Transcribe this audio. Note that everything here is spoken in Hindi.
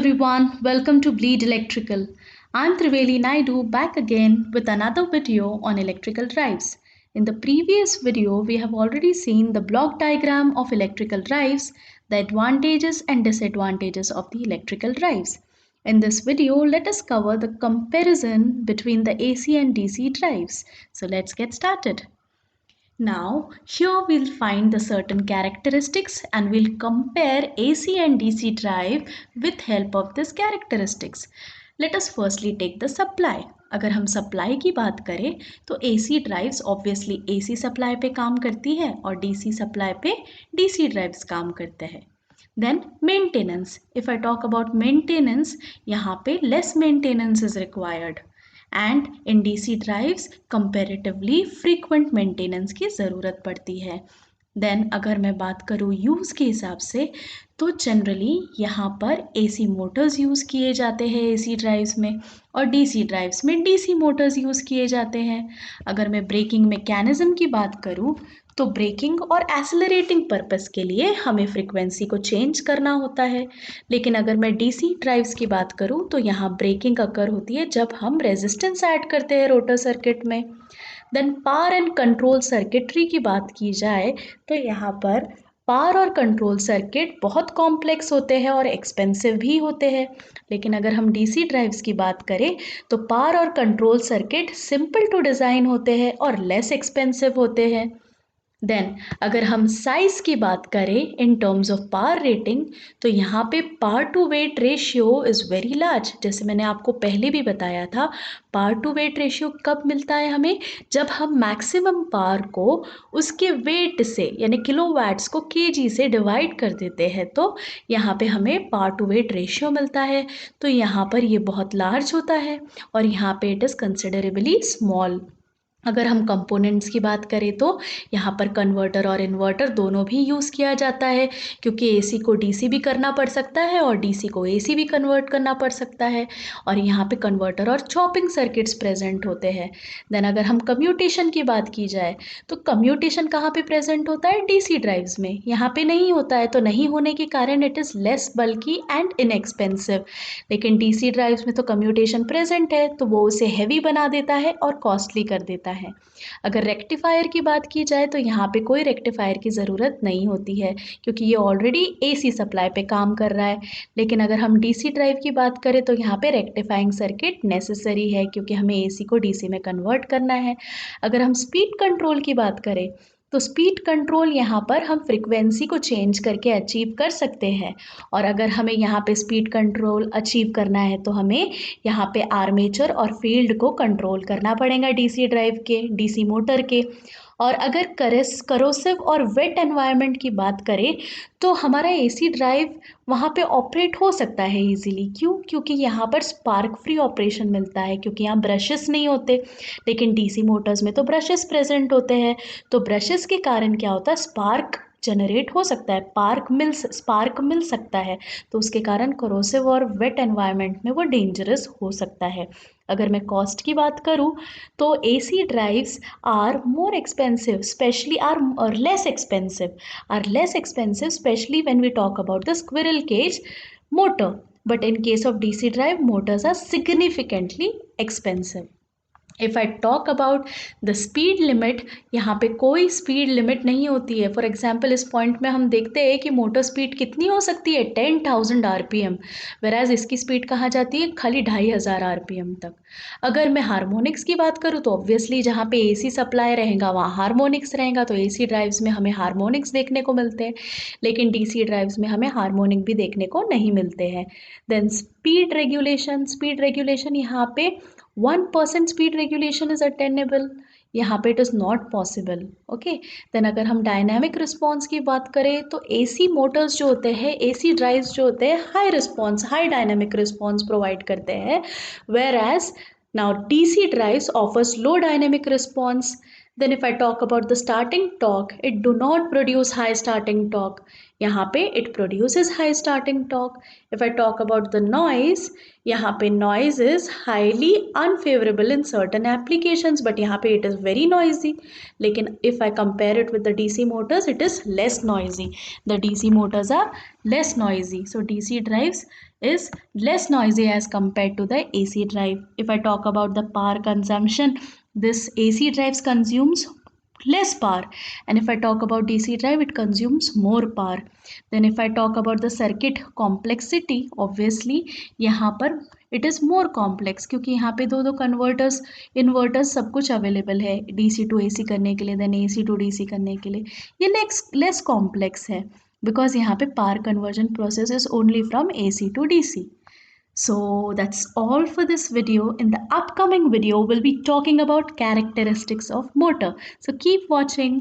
everyone, welcome to Bleed Electrical. I'm Triveli Naidu back again with another video on electrical drives. In the previous video, we have already seen the block diagram of electrical drives, the advantages and disadvantages of the electrical drives. In this video, let us cover the comparison between the AC and DC drives. So let's get started. Now, here we'll find the certain characteristics and we'll compare AC and DC drive with help of this characteristics. Let us firstly take the supply. अगर हम सप्लाई की बात करें तो AC drives obviously AC supply पे काम करती है और DC सप्लाई पे DC ड्राइव्स काम करते हैं. Then maintenance. If I talk about maintenance, यहाँ पे less maintenance is required. And in DC drives comparatively frequent maintenance की ज़रूरत पड़ती है. देन अगर मैं बात करूँ यूज़ के हिसाब से तो जनरली यहाँ पर AC मोटर्स यूज़ किए जाते हैं AC ड्राइव्स में और DC ड्राइव्स में DC मोटर्स यूज़ किए जाते हैं. अगर मैं ब्रेकिंग मैकेनिज़्म की बात करूँ तो ब्रेकिंग और एक्सेलरेटिंग पर्पस के लिए हमें फ्रीक्वेंसी को चेंज करना होता है. लेकिन अगर मैं DC ड्राइव्स की बात करूं तो यहाँ ब्रेकिंग अकर होती है जब हम रेजिस्टेंस ऐड करते हैं रोटर सर्किट में. Then power and control circuitry की बात की जाए तो यहाँ पर पावर और कंट्रोल सर्किट बहुत कॉम्प्लेक्स होते हैं और एक्सपेंसिव भी होते हैं. लेकिन अगर हम DC ड्राइव्स की बात करें तो पावर और control circuit simple to design होते हैं और लेस एक्सपेंसिव होते हैं. देन अगर हम साइज़ की बात करें in terms of power rating तो यहाँ पे power to weight ratio is very large. जैसे मैंने आपको पहले भी बताया था, पावर टू वेट रेशियो कब मिलता है हमें, जब हम मैक्सिमम पावर को उसके वेट से यानी किलोवाट्स को केजी से डिवाइड कर देते हैं तो यहाँ पे हमें पावर टू वेट रेशियो मिलता है. तो यहाँ पर ये बहुत लार्ज होता है और यहाँ पे इट इज़ कंसिडरेबली स्मॉल. अगर हम कंपोनेंट्स की बात करें तो यहाँ पर कन्वर्टर और इन्वर्टर दोनों भी यूज़ किया जाता है क्योंकि AC को DC भी करना पड़ सकता है और DC को AC भी कन्वर्ट करना पड़ सकता है और यहाँ पे कन्वर्टर और चॉपिंग सर्किट्स प्रेजेंट होते हैं. देन अगर हम कम्यूटेशन की बात की जाए तो कम्यूटेशन कहाँ पे प्रेजेंट होता है, DC ड्राइव्स में. यहाँ पे नहीं होता है तो नहीं होने के कारण इट इज़ लेस बल्कि एंड इनएक्सपेंसिव. लेकिन DC ड्राइव्स में तो कम्यूटेशन प्रेजेंट है तो वो उसे हैवी बना देता है और कॉस्टली कर देता है. अगर रेक्टिफायर की बात की जाए तो यहाँ पे कोई रेक्टिफायर की ज़रूरत नहीं होती है क्योंकि ये ऑलरेडी AC सप्लाई पे काम कर रहा है. लेकिन अगर हम DC ड्राइव की बात करें तो यहाँ पे रेक्टिफाइंग सर्किट नेसेसरी है क्योंकि हमें AC को DC में कन्वर्ट करना है. अगर हम स्पीड कंट्रोल की बात करें तो स्पीड कंट्रोल यहाँ पर हम फ्रिक्वेंसी को चेंज करके अचीव कर सकते हैं और अगर हमें यहाँ पे स्पीड कंट्रोल अचीव करना है तो हमें यहाँ पे आर्मेचर और फील्ड को कंट्रोल करना पड़ेगा DC ड्राइव के, DC मोटर के. और अगर करोसिव और वेट एनवायरनमेंट की बात करें तो हमारा AC ड्राइव वहाँ पे ऑपरेट हो सकता है इजीली. क्यों? क्योंकि यहाँ पर स्पार्क फ्री ऑपरेशन मिलता है क्योंकि यहाँ ब्रशेस नहीं होते. लेकिन DC मोटर्स में तो ब्रशेस प्रेजेंट होते हैं तो ब्रशेस के कारण क्या होता है, स्पार्क जनरेट हो सकता है, स्पार्क मिल सकता है तो उसके कारण करोसिव और वेट एनवायरनमेंट में वो डेंजरस हो सकता है. अगर मैं कॉस्ट की बात करूँ तो AC drives are more expensive especially are less expensive especially when we talk about the squirrel cage motor, but in case of DC drive motors are significantly expensive. If I talk about the speed limit, यहाँ पे कोई स्पीड लिमिट नहीं होती है. फॉर एग्जांपल इस पॉइंट में हम देखते हैं कि मोटर स्पीड कितनी हो सकती है, 10,000 RPM, वेराज इसकी स्पीड कहाँ जाती है खाली 2500 RPM तक. अगर मैं हारमोनिक्स की बात करूँ तो ऑब्वियसली जहाँ पे AC सप्लाई रहेगा वहाँ हारमोनिक्स रहेगा तो AC ड्राइव्स में हमें हारमोनिक्स देखने को मिलते हैं. लेकिन DC ड्राइव्स में हमें हारमोनिक भी देखने को नहीं मिलते हैं. देन स्पीड रेगुलेशन यहाँ पे 1% स्पीड रेगुलेशन इज अटेनेबल, यहाँ पे it is not possible. Okay. Then अगर हम डायनामिक रिस्पॉन्स की बात करें तो AC मोटर्स जो होते हैं, AC ड्राइव्स जो होते हैं हाई डायनामिक रिस्पॉन्स प्रोवाइड करते हैं, whereas now DC drives offers low dynamic response. Then if I talk about the starting torque, it do not produce high starting torque. यहाँ पे it produces high starting torque. If I talk about the noise, यहाँ पे noise is highly unfavorable in certain applications, but यहाँ पे it is very noisy. लेकिन if I compare it with the DC motors, it is less noisy. The DC motors are less noisy. So DC drives is less noisy as compared to the AC drive. If I talk about the power consumption, this AC drives consumes less power, and if I talk about DC drive, it consumes more power. Then if I talk about the circuit complexity, obviously यहाँ पर it is more complex, क्योंकि यहाँ पे दो कन्वर्टर्स इन्वर्टर्स सब कुछ अवेलेबल है DC to AC करने के लिए, देन AC to DC करने के लिए. ये लेस कॉम्प्लेक्स है बिकॉज यहाँ पे power conversion process is only from AC to DC. So that's all for this video. In the upcoming video, we'll be talking about characteristics of motor. So keep watching.